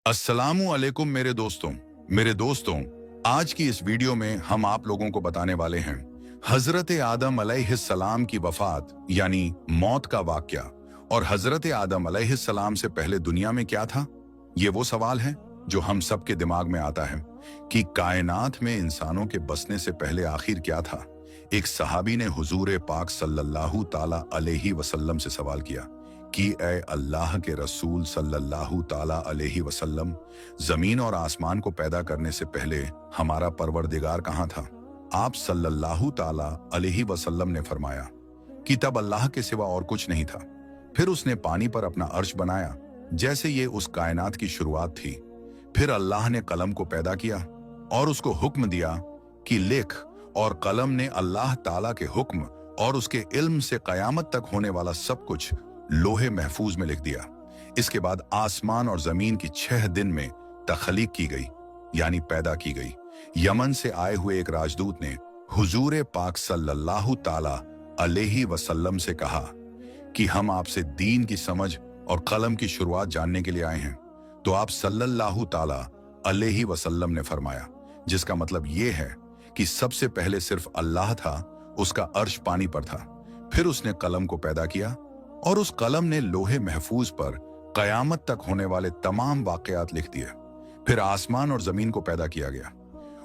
अस्सलामु अलैकुम मेरे दोस्तों, आज की इस वीडियो में हम आप लोगों को बताने वाले हैं हजरत आदम अलैहिस्सलाम की वफात यानी मौत का वाकया। और हजरत आदम अलैहिस्सलाम से पहले दुनिया में क्या था? ये वो सवाल है जो हम सब के दिमाग में आता है कि कायनात में इंसानों के बसने से पहले आखिर क्या था। एक सहाबी ने हुजूर पाक सल्लल्लाहु ताला अलैहि वसल्लम से सवाल किया कि ए अल्लाह के रसूल सल्लल्लाहु ताला अलैहि वसल्लम, जमीन और आसमान को पैदा करने से पहले हमारा परवरदिगार कहाँ था? आप सल्लल्लाहु ताला अलैहि वसल्लम ने फरमाया कि तब अल्लाह के सिवा और कुछ नहीं था। फिर उसने पानी पर अपना अर्श बनाया, जैसे ये उस कायनात की शुरुआत थी। फिर अल्लाह ने कलम को पैदा किया और उसको हुक्म दिया कि लिख, और कलम ने अल्लाह ताला के हुक्म और उसके इल्म से कयामत तक होने वाला सब कुछ लोहे महफूज में लिख दिया। इसके बाद आसमान और जमीन की 6 दिन में तख्लीक की गई, यानी पैदा की गई। यमन से आए हुए एक राजदूत ने हुजूर पाक सल्लल्लाहु ताला अलैहि वसल्लम से कहा कि हम आपसे दीन की समझ और कलम की शुरुआत जानने के लिए आए हैं। तो आप सल्लल्लाहु ताला अलैहि वसल्लम ने फरमाया, जिसका मतलब ये है कि सबसे पहले सिर्फ अल्लाह था, उसका अर्श पानी पर था। फिर उसने कलम को पैदा किया और उस कलम ने लोहे महफूज पर कयामत तक होने वाले तमाम वाकयात लिख दिए। फिर आसमान और जमीन को पैदा किया गया।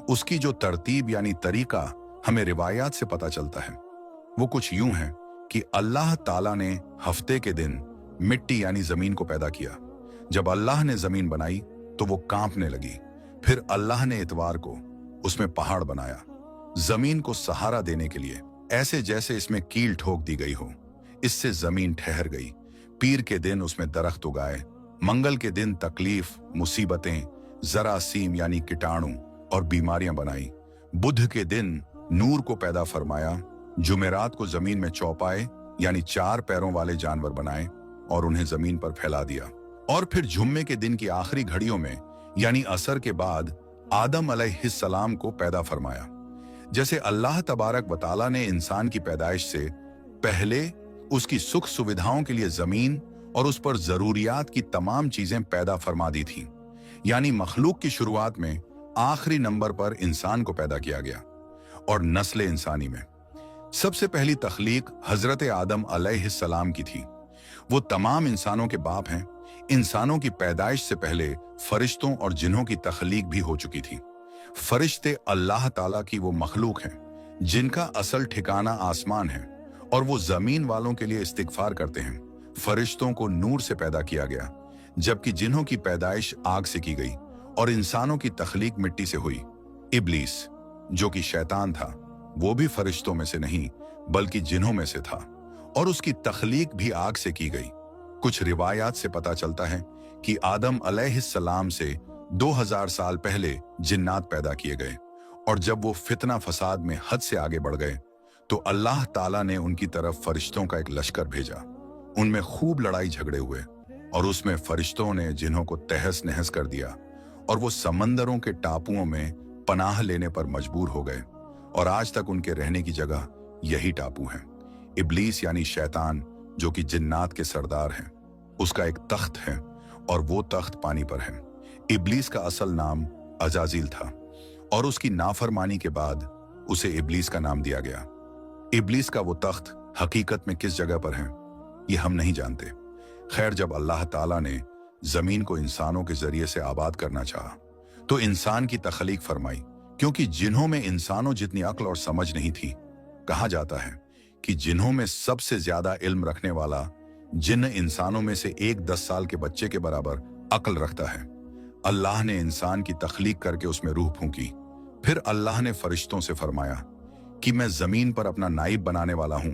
उसकी जो तरतीब यानी तरीका हमें रिवायात से पता चलता है, वो कुछ यूं है कि अल्लाह ताला ने हफ्ते के दिन मिट्टी यानी जमीन को पैदा किया। जब अल्लाह ने जमीन बनाई तो वो कांपने लगी। फिर अल्लाह ने इतवार को उसमें पहाड़ बनाया, जमीन को सहारा देने के लिए, ऐसे जैसे इसमें कील ठोक दी गई हो। इससे जमीन ठहर गई। पीर के दिन उसमें दरख्त उगाए। मंगल के दिन तकलीफ, मुसीबतें, जरासीम यानी कीटाणु और बीमारियां बनाई। बुध के दिन नूर को पैदा फरमाया। जुमेरात को जमीन में चौपाए यानी 4 पैरों वाले जानवर बनाए और उन्हें जमीन पर फैला दिया। और फिर जुम्मे के दिन की आखिरी घड़ियों में यानी असर के बाद आदम अलैहिस्सलाम को पैदा फरमाया। जैसे अल्लाह तबारक व तआला ने इंसान की पैदाइश से पहले उसकी सुख सुविधाओं के लिए जमीन और उस पर जरूरियात की तमाम चीजें पैदा फरमा दी थी, यानी मखलूक की शुरुआत में आखिरी नंबर पर इंसान को पैदा किया गया। और नस्ल इंसानी में सबसे पहली तख्लीक हजरत आदम अलैहिस्सलाम की थी। वो तमाम इंसानों के बाप हैं। इंसानों की पैदाइश से पहले फरिश्तों और जिन्हों की तख्लीक भी हो चुकी थी। फरिश्ते अल्लाह ताला की वो मखलूक हैं जिनका असल ठिकाना आसमान है और वो जमीन वालों के लिए इस्तिगफार करते हैं। फरिश्तों को नूर से पैदा किया गया, जबकि जिन्हों की पैदाइश आग से की गई, और इंसानों की तख्लीक मिट्टी से हुई। इब्लीस जो कि शैतान था, वो भी फरिश्तों में से नहीं बल्कि जिन्हों में से था, और उसकी तख्लीक भी आग से की गई। कुछ रिवायात से पता चलता है कि आदम अलैहिस्सलाम से 2000 साल पहले जिन्नात पैदा किए गए, और जब वो फितना फसाद में हद से आगे बढ़ गए तो अल्लाह ताला ने उनकी तरफ फरिश्तों का एक लश्कर भेजा। उनमें खूब लड़ाई झगड़े हुए और उसमें फरिश्तों ने जिन्हों को तहस नहस कर दिया, और वो समंदरों के टापुओं में पनाह लेने पर मजबूर हो गए, और आज तक उनके रहने की जगह यही टापू हैं। इब्लीस यानी शैतान जो कि जिन्नात के सरदार हैं, उसका एक तख्त है और वो तख्त पानी पर है। इब्लीस का असल नाम अजाजिल था और उसकी नाफरमानी के बाद उसे इब्लीस का नाम दिया गया। इब्लीस का वो तख्त हकीकत में किस जगह पर है ये हम नहीं जानते। खैर, जब अल्लाह ताला ने जमीन को इंसानों के जरिए से आबाद करना चाहा तो इंसान की तख्लीक फरमाई, क्योंकि जिन्हों में इंसानों जितनी अक्ल और समझ नहीं थी। कहा जाता है कि जिन्हों में सबसे ज्यादा इल्म रखने वाला जिन्न इंसानों में से एक 10 साल के बच्चे के बराबर अक्ल रखता है। अल्लाह ने इंसान की तख्लीक करके उसमें रूह फूंकी। फिर अल्लाह ने फरिश्तों से फरमाया कि मैं जमीन पर अपना नाइब बनाने वाला हूं।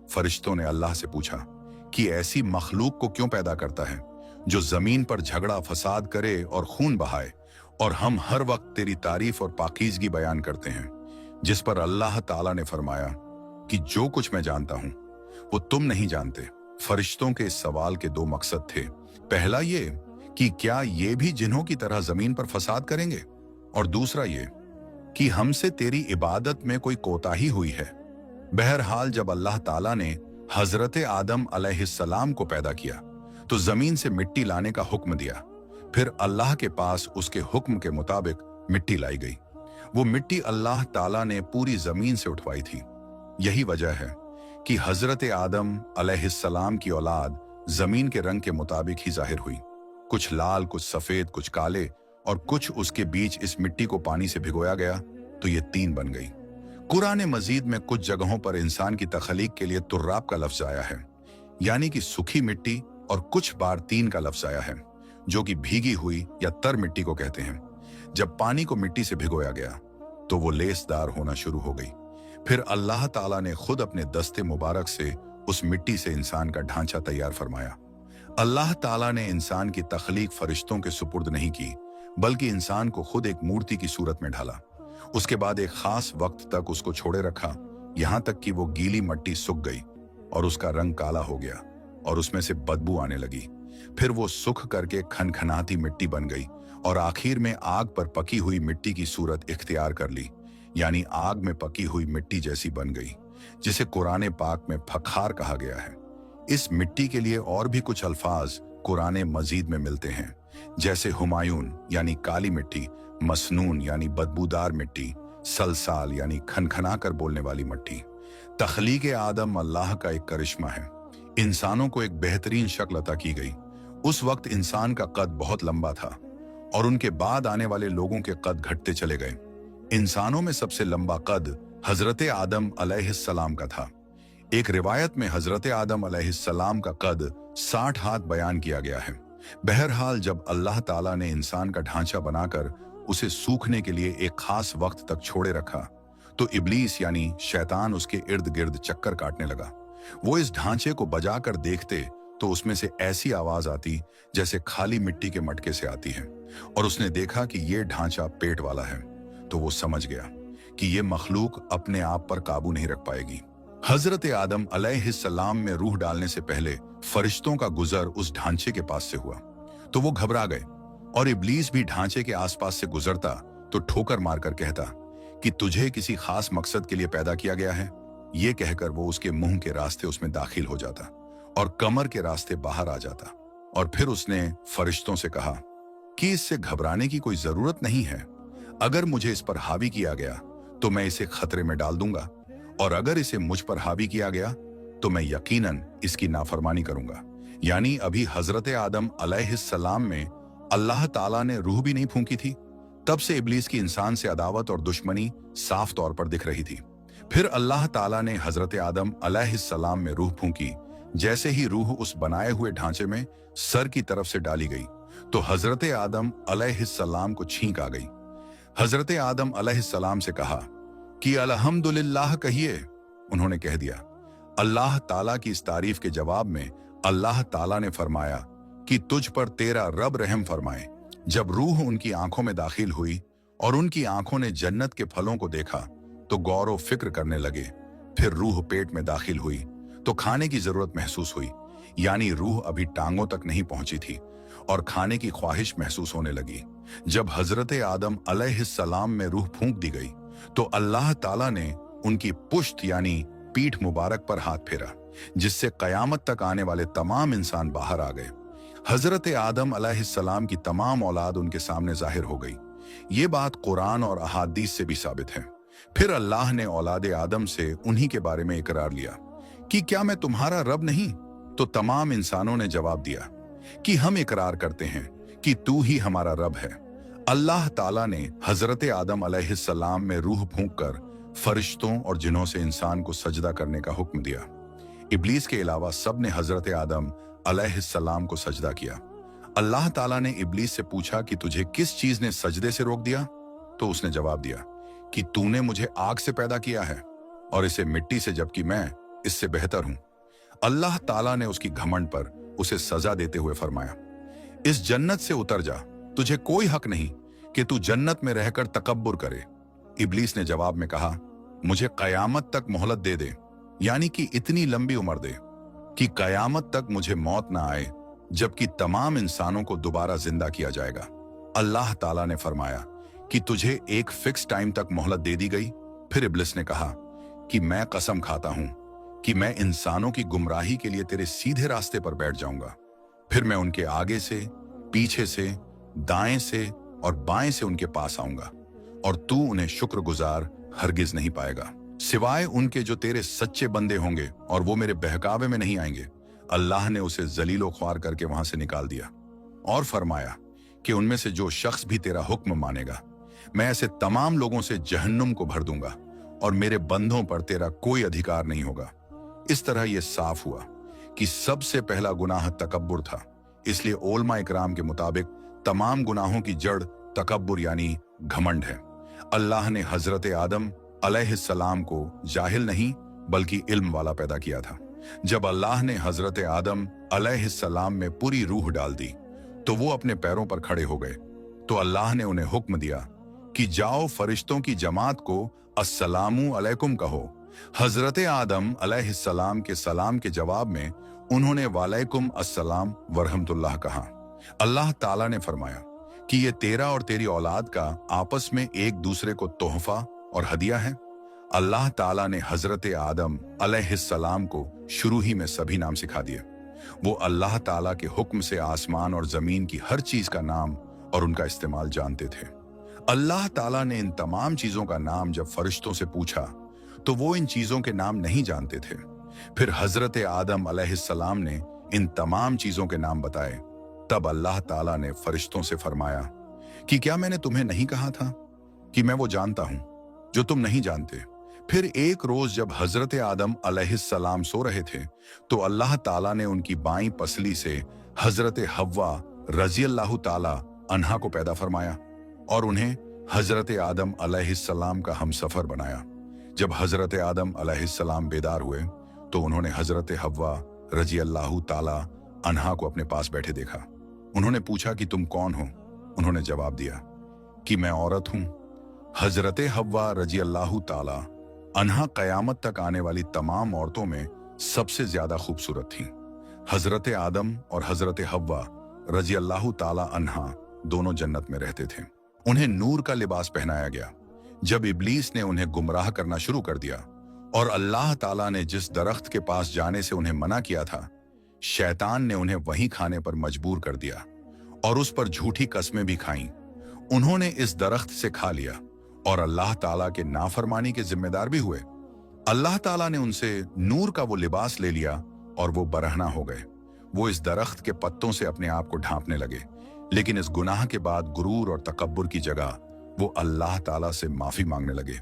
फरिश्तों ने अल्लाह से पूछा कि ऐसी मखलूक को क्यों पैदा करता है जो जमीन पर झगड़ा फसाद करे और खून बहाए, और हम हर वक्त तेरी तारीफ और पाकीज़गी बयान करते हैं। जिस पर अल्लाह ताला ने फरमाया कि जो कुछ मैं जानता हूं वो तुम नहीं जानते। फरिश्तों के इस सवाल के 2 मकसद थे। पहला ये कि क्या ये भी जिन्हों की तरह जमीन पर फसाद करेंगे, और दूसरा ये कि हमसे तेरी इबादत में कोई कोताही हुई है। बहरहाल, जब अल्लाह ताला ने हजरत आदम अलैहिस्सलाम को पैदा किया तो जमीन से मिट्टी लाने का हुक्म दिया। फिर अल्लाह के पास उसके हुक्म के मुताबिक मिट्टी लाई गई। वो मिट्टी अल्लाह ताला ने पूरी जमीन से उठवाई थी। यही वजह है कि हजरत आदम अलैहिस्सलाम की औलाद जमीन के रंग के मुताबिक ही जाहिर हुई। कुछ लाल, कुछ सफेद, कुछ काले और कुछ उसके बीच इस मिट्टी को पानी से भिगोया गया तो ये तीन बन गई। कुरान मजीद में कुछ जगहों पर इंसान की तखलीक के लिए तुर्राब का लफ्ज आया है, यानी कि सूखी मिट्टी, और कुछ बार तीन का लफ्ज आया है जो कि भीगी हुई या तर मिट्टी को कहते हैं। जब पानी को मिट्टी से भिगोया गया तो वो लेसदार होना शुरू हो गई। फिर अल्लाह ताला ने खुद अपने दस्ते मुबारक से उस मिट्टी से इंसान का ढांचा तैयार फरमाया। अल्लाह ताला ने इंसान की तख्लीक फरिश्तों के सुपुर्द नहीं की, बल्कि इंसान को खुद एक मूर्ति की सूरत में ढाला। उसके बाद एक खास वक्त तक उसको छोड़े रखा, यहां तक कि वो गीली मिट्टी सूख गई और उसका रंग काला हो गया और उसमें से बदबू आने लगी। फिर वो सूख करके खनखनाती मिट्टी बन गई और आखिर में आग पर पकी हुई मिट्टी की सूरत इख्तियार कर ली, यानी आग में पकी हुई मिट्टी जैसी बन गई, जिसे कुरान पाक में फखार कहा गया है। इस मिट्टी के लिए और भी कुछ अल्फाज कुरान मजीद में मिलते हैं, जैसे हुमायून यानी काली मिट्टी, मसनून यानी बदबूदार मिट्टी, सलसाल यानी खनखना कर बोलने वाली मिट्टी। तख्लीक आदम अल्लाह का एक करिश्मा है। इंसानों को एक बेहतरीन शक्ल अता की गई। उस वक्त इंसान का कद बहुत लंबा था और उनके बाद आने वाले लोगों के कद घटते चले गए। इंसानों में सबसे लंबा कद हजरत आदम अलैहिस्सलाम का था। एक रिवायत में हजरत आदम अलैहिस्सलाम का कद 60 हाथ बयान किया गया है। बहरहाल जब अल्लाह ताला ने इंसान का ढांचा बनाकर उसे सूखने के लिए एक खास वक्त तक छोड़े रखा तो इब्लीस यानी शैतान उसके इर्द गिर्द चक्कर काटने लगा। वो इस ढांचे को बजाकर देखते तो उसमें से ऐसी आवाज आती जैसे खाली मिट्टी के मटके से आती है, और उसने देखा कि ये ढांचा पेट वाला है तो वो समझ गया कि ये मखलूक अपने आप पर काबू नहीं रख पाएगी। हजरत आदम अलैहिस्सलाम में रूह डालने से पहले फरिश्तों का गुजर उस ढांचे के पास से हुआ तो वो घबरा गए, और इब्लीस भी ढांचे के आसपास से गुजरता तो ठोकर मारकर कहता कि तुझे किसी खास मकसद के लिए पैदा किया गया है। ये कहकर वो उसके मुंह के रास्ते उसमें दाखिल हो जाता और कमर के रास्ते बाहर आ जाता। और फिर उसने फरिश्तों से कहा कि इससे घबराने की कोई जरूरत नहीं है। अगर मुझे इस पर हावी किया गया तो मैं इसे खतरे में डाल दूंगा, और अगर इसे मुझ पर हावी किया गया तो मैं यकीनन इसकी नाफरमानी करूंगा। यानी अभी हजरत आदम अलैहिस्सलाम में अल्लाह ताला ने रूह भी नहीं फूंकी थी, तब से इब्लीस की इंसान से अदावत और दुश्मनी साफ तौर पर दिख रही थी। फिर अल्लाह ताला ने हजरत आदम अलैहिस्सलाम में रूह फूंकी। जैसे ही रूह उस बनाए हुए ढांचे में सर की तरफ से डाली गई तो हजरत आदम अलैहिस्सलाम को छींक आ गई। हजरत आदम अलैहिस्सलाम से कहा कि अल्हम्दुलिल्लाह कहिए। उन्होंने कह दिया। अल्लाह ताला की इस तारीफ के जवाब में अल्लाह ताला ने फरमाया कि तुझ पर तेरा रब रहम फरमाए। जब रूह उनकी आंखों में दाखिल हुई और उनकी आंखों ने जन्नत के फलों को देखा तो गौर व फिक्र करने लगे। फिर रूह पेट में दाखिल हुई तो खाने की जरूरत महसूस हुई, यानी रूह अभी टांगों तक नहीं पहुंची थी और खाने की ख्वाहिश महसूस होने लगी। जब हजरत आदम अलैहिस्सलाम में रूह फूंक दी गई तो अल्लाह ताला ने उनकी पुश्त यानी पीठ मुबारक पर हाथ फेरा, जिससे कयामत तक आने वाले तमाम इंसान बाहर आ गए। हजरत आदम अलैहिस्सलाम की तमाम औलाद उनके सामने जाहिर हो गई। ये बात कुरान और अहादीस से भी साबित है। फिर अल्लाह ने औलाद आदम से उन्हीं के बारे में इकरार लिया कि क्या मैं तुम्हारा रब नहीं? तो तमाम इंसानों ने जवाब दिया कि हम इकरार करते हैं कि तू ही हमारा रब है। अल्लाह ताला ने हजरत आदम अलैहिस्सलाम में रूह फूंककर फरिश्तों और जिन्हों से इंसान को सजदा करने का हुक्म दिया। इब्लीस के अलावा सब ने हजरत आदम अलैहिस्सलाम को सजदा किया। अल्लाह ताला ने इब्लीस से पूछा कि तुझे किस चीज ने सजदे से रोक दिया? तो उसने जवाब दिया कि तूने मुझे आग से पैदा किया है और इसे मिट्टी से, जबकि मैं इससे बेहतर हूं। अल्लाह ताला ने उसकी घमंड पर उसे सजा देते हुए फरमाया, इस जन्नत से उतर जा, तुझे कोई हक नहीं कि तू जन्नत में रहकर तकब्बुर करे। इब्लीस ने जवाब में कहा, मुझे कयामत तक मोहलत दे दे, यानी कि इतनी लंबी उम्र दे कि कयामत तक मुझे मौत ना आए, जबकि तमाम इंसानों को दोबारा जिंदा किया जाएगा। अल्लाह ताला ने फरमाया कि तुझे एक फिक्स टाइम तक मोहलत दे दी गई। फिर इब्लिस ने कहा कि मैं कसम खाता हूं कि मैं इंसानों की गुमराही के लिए तेरे सीधे रास्ते पर बैठ जाऊंगा। फिर मैं उनके आगे से, पीछे से दाएं से और बाएं से उनके पास आऊंगा और तू उन्हें शुक्रगुजार हरगिज नहीं पाएगा, सिवाय उनके जो तेरे सच्चे बंदे होंगे, और वो मेरे बहकावे में नहीं आएंगे। अल्लाह ने उसे जलीलो ख्वार करके वहां से निकाल दिया और फरमाया कि उनमें से जो शख्स भी तेरा हुक्म मानेगा, मैं ऐसे तमाम लोगों से जहन्नुम को भर दूंगा और मेरे बंदों पर तेरा कोई अधिकार नहीं होगा। इस तरह यह साफ हुआ कि सबसे पहला गुनाह तकब्बुर था। इसलिए उलमा इकराम के मुताबिक तमाम गुनाहों की जड़ तकब्बुर यानी घमंड है। अल्लाह ने हजरत आदम अलैहिस्सलाम को जाहिल नहीं बल्कि इल्म वाला पैदा किया था। जब अल्लाह ने हजरत आदम अलैहिस्सलाम में पूरी रूह डाल दी तो वो अपने पैरों पर खड़े हो गए। तो अल्लाह ने उन्हें हुक्म दिया कि जाओ फरिश्तों की जमात को अस्सलामु अलैकुम कहो। हजरत आदम अलैहिस्सलाम के सलाम के जवाब में उन्होंने वालेकुम अस्सलाम वरहमतुल्लाह कहा। अल्लाह ताला ने फरमाया कि ये तेरा और तेरी औलाद का आपस में एक दूसरे को तोहफा और हदिया है। अल्लाह ताला ने हजरत आदम अलैहिस्सलाम को शुरू ही में सभी नाम सिखा दिए। वो अल्लाह ताला के हुक्म से आसमान और जमीन की हर चीज का नाम और उनका इस्तेमाल जानते थे। अल्लाह ताला ने इन तमाम चीजों का नाम जब फरिश्तों से पूछा तो वो इन चीजों के नाम नहीं जानते थे। फिर हजरत आदम अलैहिस्सलाम ने इन तमाम चीजों के नाम बताए। तब अल्लाह ताला ने फरिश्तों से फरमाया कि क्या मैंने तुम्हें नहीं कहा था कि मैं वो जानता हूं जो तुम नहीं जानते। फिर एक रोज जब हजरत आदम अलैहिस्सलाम सो रहे थे तो अल्लाह ताला ने उनकी बाईं पसली से हजरत हव्वा रज़ियल्लाहु ताला अन्हा को पैदा फरमाया और उन्हें हजरत आदम अलैहिस्सलाम का हमसफर बनाया। जब हजरत आदम अलैहिस्सलाम बेदार हुए तो उन्होंने हजरत हव्वा रज़ियल्लाहु ताला अन्हा को अपने पास बैठे देखा। उन्होंने पूछा कि तुम कौन हो? उन्होंने जवाब दिया कि मैं औरत हूं। हजरत हव्वा रज़ियल्लाहु ताला अन्हा कयामत तक आने वाली तमाम औरतों में सबसे ज्यादा खूबसूरत थीं। हजरत आदम और हजरत हव्वा रज़ियल्लाहु ताला अन्हा दोनों जन्नत में रहते थे। उन्हें नूर का लिबास पहनाया गया। जब इब्लीस ने उन्हें गुमराह करना शुरू कर दिया और अल्लाह ताला ने जिस दरख्त के पास जाने से उन्हें मना किया था, शैतान ने उन्हें वहीं खाने पर मजबूर कर दिया और उस पर झूठी कस्में भी खाईं। उन्होंने इस दरख्त से खा लिया और अल्लाह ताला के नाफरमानी के जिम्मेदार भी हुए। अल्लाह ताला ने उनसे नूर का वो लिबास ले लिया और वो बरहना हो गए। वो इस दरख्त के पत्तों से अपने आप को ढांपने लगे, लेकिन इस गुनाह के बाद गुरूर और तकब्बुर की जगह वो अल्लाह ताला से माफी मांगने लगे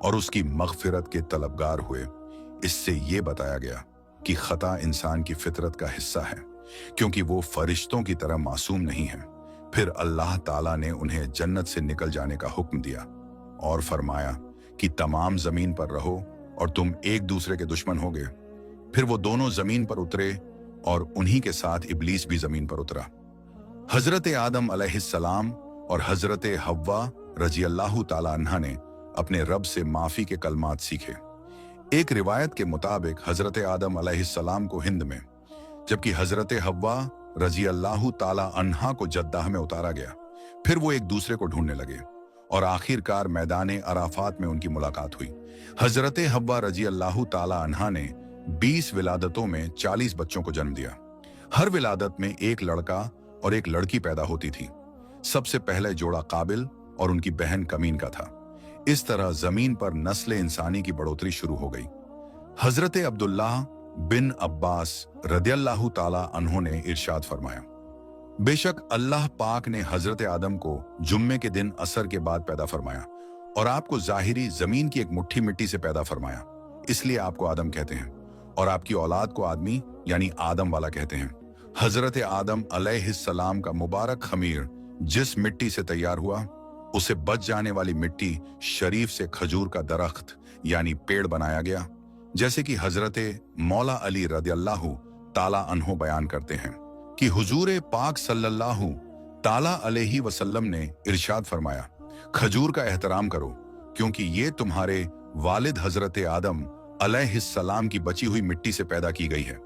और उसकी मगफिरत के तलबगार हुए। इससे ये बताया गया कि खता इंसान की फितरत का हिस्सा है, क्योंकि वो फरिश्तों की तरह मासूम नहीं है। फिर अल्लाह ताला ने उन्हें जन्नत से निकल जाने का हुक्म दिया और फरमाया कि तमाम जमीन पर रहो और तुम एक दूसरे के दुश्मन होगे। फिर वो दोनों जमीन पर उतरे और उन्हीं के साथ इब्लीस भी जमीन पर उतरा। हजरत आदम अलैहिस्सलाम और हजरत हव्वा रज़ियल्लाहु ताला अन्हा ने अपने रब से माफी के कलमात सीखे। एक रिवायत के मुताबिक हजरत आदम अलैहिस्सलाम को हिंद में, जबकि हजरत हव्वा रज़ियल्लाहु ताला अन्हा को जद्दाह में उतारा गया। फिर वो एक दूसरे को ढूंढने लगे और आखिरकार मैदान अराफात में उनकी मुलाकात हुई। हजरत हव्वा रज़ियल्लाहु ताला अन्हा ने 20 विलादतों में 40 बच्चों को जन्म दिया। हर विलादत में एक लड़का और एक लड़की पैदा होती थी। सबसे पहले जोड़ा काबिल और उनकी बहन कमीन का था। इस तरह जमीन पर नस्ल इंसानी की बढ़ोतरी शुरू हो गई। हजरत अब्दुल्लाह बिन अब्बास रदियल्लाहु ताला अन्हो ने इरशाद फरमाया, बेशक अल्लाह पाक ने हजरत आदम को जुम्मे के दिन असर के बाद पैदा फरमाया और आपको जाहिरी जमीन की एक मुट्ठी मिट्टी से पैदा फरमाया, इसलिए आपको आदम कहते हैं और आपकी औलाद को आदमी यानी आदम वाला कहते हैं। हजरत आदम अलैहिस्सलाम का मुबारक खमीर जिस मिट्टी से तैयार हुआ, उसे बच जाने वाली मिट्टी शरीफ से खजूर का दरख्त यानी पेड़ बनाया गया, जैसे कि हजरत मौला अली रदियल्लाहु ताला अन्हो बयान करते हैं कि हुजूर पाक सल्लल्लाहु ताला अलैहि वसल्लम ने इरशाद फरमाया, खजूर का एहतराम करो क्योंकि ये तुम्हारे वालिद हजरत आदम अलैहिस्सलाम की बची हुई मिट्टी से पैदा की गई है।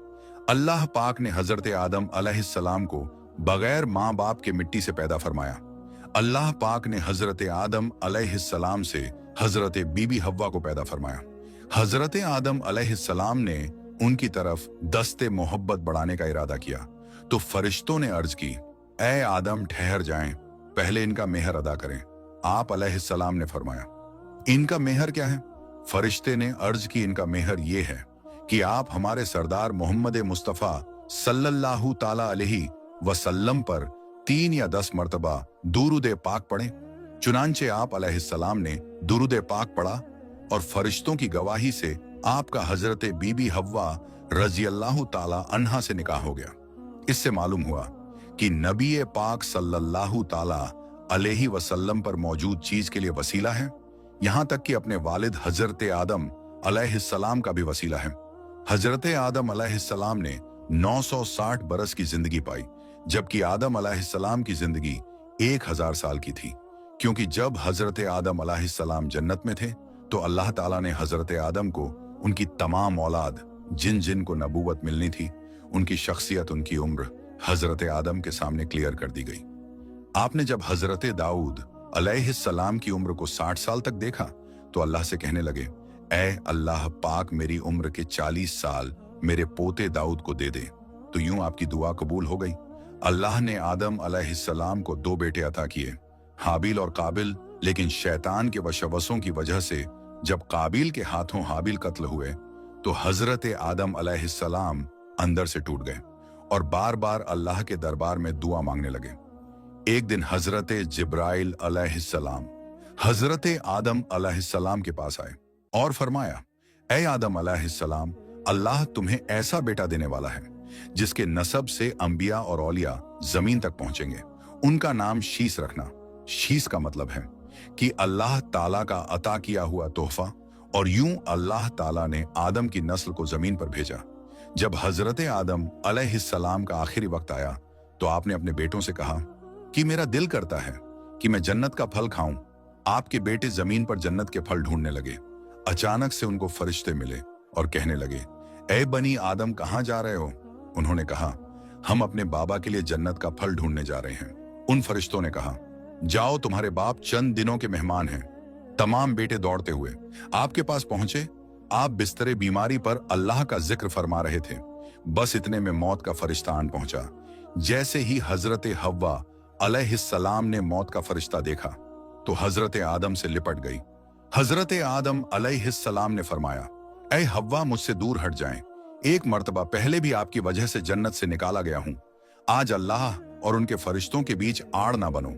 अल्लाह पाक ने हजरत आदम अलैहिस्सलाम को बगैर माँ बाप के मिट्टी से पैदा फरमाया। अल्लाह पाक ने हजरत आदम अलैहिस्सलाम से हजरत बीबी हव्वा को पैदा फरमाया। हजरत आदम अलैहिस्सलाम ने उनकी तरफ दस्ते मोहब्बत बढ़ाने का इरादा किया तो फरिश्तों ने अर्ज की, ए आदम ठहर जाएं, पहले इनका मेहर अदा करें। आप अलैहिस्सलाम ने फरमाया, इनका मेहर क्या है? फरिश्ते ने अर्ज की, इनका मेहर ये है कि आप हमारे सरदार मोहम्मद मुस्तफ़ा सल्लल्लाहु ताला अलैहि वसल्लम पर 3 या 10 मर्तबा दुरूद पाक पढ़ें। चुनांचे आप अलैहिस्सलाम ने दुरूद पाक पढ़ा और फरिश्तों की गवाही से आपका हजरत बीबी हव्वा रजी अल्लाह ताला अन्हा से निकाह हो गया। इससे मालूम हुआ कि नबी पाक सल्लल्लाहु ताला अलैहि वसल्लम पर मौजूद चीज के लिए वसीला है, यहां तक कि अपने वालिद हजरत आदम अलैहिस्सलाम का भी वसीला है। हजरत आदम अलैहिस्सलाम ने 960 बरस की जिंदगी पाई, जबकि आदम अलैहिस्सलाम की जिंदगी 1000 साल की थी, क्योंकि जब हजरत आदम अलैहिस्सलाम जन्नत में थे तो अल्लाह ताला ने हजरत आदम को उनकी तमाम औलाद जिन जिन को नबूवत मिलनी थी, उनकी शख्सियत, उनकी उम्र हजरत आदम के सामने क्लियर कर दी गई। आपने जब हजरत दाऊद अलैहिस्सलाम की उम्र को 60 साल तक देखा तो अल्लाह से कहने लगे, ऐ अल्लाह पाक, मेरी उम्र के 40 साल मेरे पोते दाऊद को दे दे। तो यूं आपकी दुआ कबूल हो गई। अल्लाह ने आदम अलैहिस्सलाम को 2 बेटे अता किए, हाबिल और काबिल। लेकिन शैतान के वशवसों की वजह से जब काबिल के हाथों हाबिल कत्ल हुए तो हजरत आदम अलैहिस्सलाम अंदर से टूट गए और बार बार अल्लाह के दरबार में दुआ मांगने लगे। एक दिन हजरत जिब्राइल अलैहिस्सलाम हजरत आदम अलैहिस्सलाम के पास आए और फरमाया, ऐ आदम अलैहिस्सलाम, अल्लाह तुम्हें ऐसा बेटा देने वाला है जिसके नसब से अंबिया और औलिया जमीन तक पहुंचेंगे। उनका नाम शीस रखना। शीस का मतलब है कि अल्लाह ताला का अता किया हुआ तोहफा। और यूं अल्लाह ताला ने आदम की नस्ल को जमीन पर भेजा। जब हजरत आदम अलैहिस्सलाम का आखिरी वक्त आया तो आपने अपने बेटों से कहा कि मेरा दिल करता है कि मैं जन्नत का फल खाऊं। आपके बेटे जमीन पर जन्नत के फल ढूंढने लगे। अचानक से उनको फरिश्ते मिले और कहने लगे, ऐ बनी आदम, कहां जा रहे हो? उन्होंने कहा, हम अपने बाबा के लिए जन्नत का फल ढूंढने जा रहे हैं। उन फरिश्तों ने कहा, जाओ, तुम्हारे बाप चंद दिनों के मेहमान हैं। तमाम बेटे दौड़ते हुए आपके पास पहुंचे। आप बिस्तरे बीमारी पर अल्लाह का जिक्र फरमा रहे थे। बस इतने में मौत का फरिश्ता आन पहुंचा। जैसे ही हजरत हव्वा अलैहिस्सलाम ने मौत का फरिश्ता देखा तो हजरत आदम से लिपट गई। हजरत आदम अलैहिस्सलाम ने फरमाया, ऐ हव्वा, मुझसे दूर हट जाएं। एक मर्तबा पहले भी आपकी वजह से जन्नत से निकाला गया हूं। आज अल्लाह और उनके फरिश्तों के बीच आड़ ना बनो।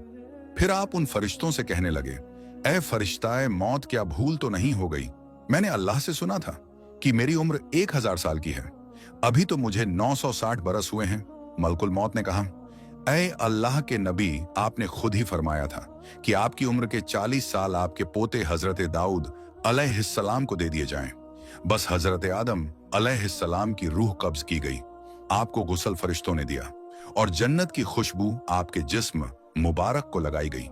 फिर आप उन फरिश्तों से कहने लगे, ऐ फरिश्ताए मौत, क्या भूल तो नहीं हो गई? मैंने अल्लाह से सुना था कि मेरी उम्र 1000 साल की है। अभी तो मुझे 960 बरस हुए हैं। मलकुल मौत ने कहा, ऐ अल्लाह के नबी, आपने खुद ही फरमाया था कि आपकी उम्र के 40 साल आपके पोते हजरत दाऊद अलैहिस्सलाम को दे दिए जाएं। बस हजरत आदम अलैहिस्सलाम की रूह कब्ज की गई। आपको गुसल फरिश्तों ने दिया और जन्नत की खुशबू आपके जिस्म मुबारक को लगाई गई।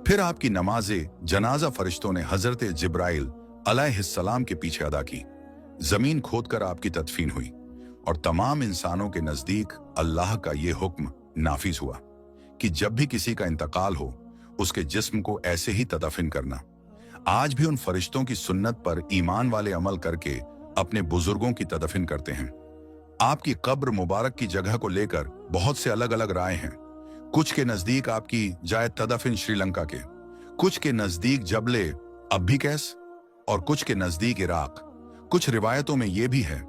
फिर आपकी नमाजे जनाजा फरिश्तों ने हजरत जिब्राइल अलैहिस्सलाम के पीछे अदा की। जमीन खोदकर आपकी तदफीन हुई और तमाम इंसानों के नजदीक अल्लाह का ये हुक्म नाफिज हुआ कि जब भी किसी का इंतकाल हो उसके जिस्म को ऐसे ही तदफीन करना। आज भी उन फरिश्तों की सुन्नत पर ईमान वाले अमल करके अपने बुजुर्गों की तदफीन करते हैं। आपकी कब्र मुबारक की जगह को लेकर बहुत से अलग अलग राय हैं। कुछ के नजदीक आपकी जाए तदफीन श्रीलंका के, कुछ के नजदीक जबले अब्बिकैस और कुछ के नजदीक इराक। कुछ रिवायतों में यह भी है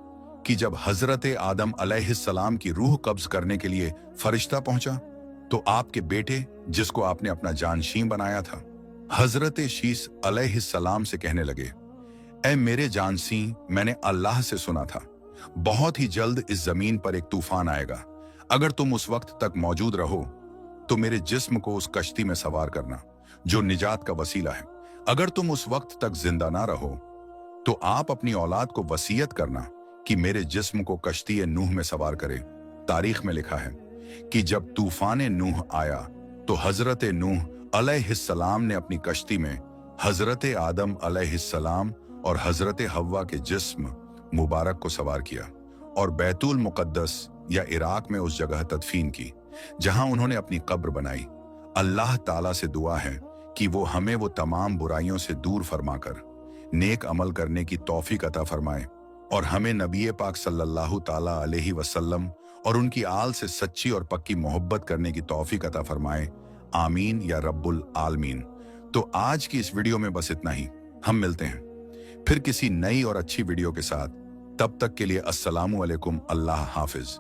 कि जब हजरत आदम अलैहिस्सलाम की रूह कब्ज करने के लिए फरिश्ता पहुंचा तो आपके बेटे, जिसको आपने अपना जानशीं बनाया था, हजरत शीस अलैहिस्सलाम से कहने लगे, ऐ मेरे जानशीं, मैंने अल्लाह से सुना था बहुत ही जल्द इस जमीन पर एक तूफान आएगा। अगर तुम उस वक्त तक मौजूद रहो तो मेरे जिस्म को उस कश्ती में सवार करना जो निजात का वसीला है। अगर तुम उस वक्त तक जिंदा ना रहो तो आप अपनी औलाद को वसीयत करना कि मेरे जिस्म को कश्ती नूह में सवार करे। तारीख में लिखा है कि जब तूफान नूह आया तो हजरत नूह अलैहिस्सलाम ने अपनी कश्ती में हजरत आदम अलैहिस्सलाम और हजरत हव्वा के जिस्म मुबारक को सवार किया और बैतुल मुकद्दस या इराक में उस जगह तदफीन की जहां उन्होंने अपनी कब्र बनाई। अल्लाह ताला से दुआ है कि वो हमें वो तमाम बुराइयों से दूर फरमाकर नेक अमल करने की तौफीक अता फरमाए और हमें नबी पाक सल्लल्लाहु ताला अलैहि वसल्लम और उनकी आल से सच्ची और पक्की मोहब्बत करने की तौफीक अता फरमाए। आमीन या रब्बुल आलमीन। तो आज की इस वीडियो में बस इतना ही। हम मिलते हैं फिर किसी नई और अच्छी वीडियो के साथ। तब तक के लिए अस्सलामु अलैकुम, अल्लाह हाफिज।